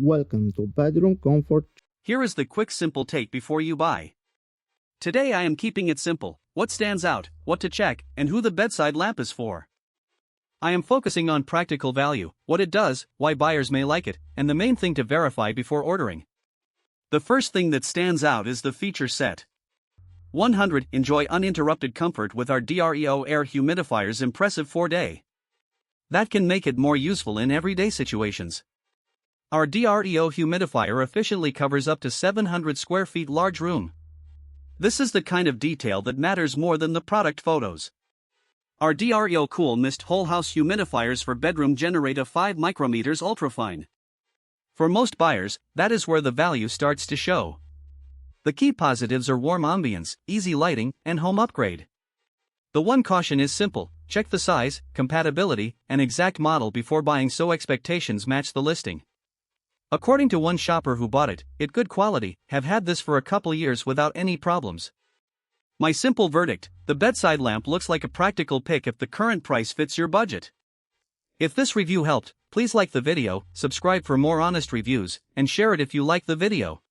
Welcome to Bedroom Comfort. Here is the quick simple take before you buy. Today I am keeping it simple: what stands out, what to check, and who the bedside lamp is for. I am focusing on practical value, what it does, why buyers may like it, and the main thing to verify before ordering. The first thing that stands out is the feature set. 100. Enjoy uninterrupted comfort with our DREO air humidifier's impressive 4-day. That can make it more useful in everyday situations. Our DREO humidifier efficiently covers up to 700 square feet large room. This is the kind of detail that matters more than the product photos. Our DREO Cool Mist whole house humidifiers for bedroom generate a 5 micrometers ultrafine. For most buyers, that is where the value starts to show. The key positives are warm ambience, easy lighting, and home upgrade. The one caution is simple: check the size, compatibility, and exact model before buying so expectations match the listing. According to one shopper who bought it good quality, have had this for a couple years without any problems. My simple verdict: the bedside lamp looks like a practical pick if the current price fits your budget. If this review helped, please like the video, subscribe for more honest reviews, and share it if you like the video.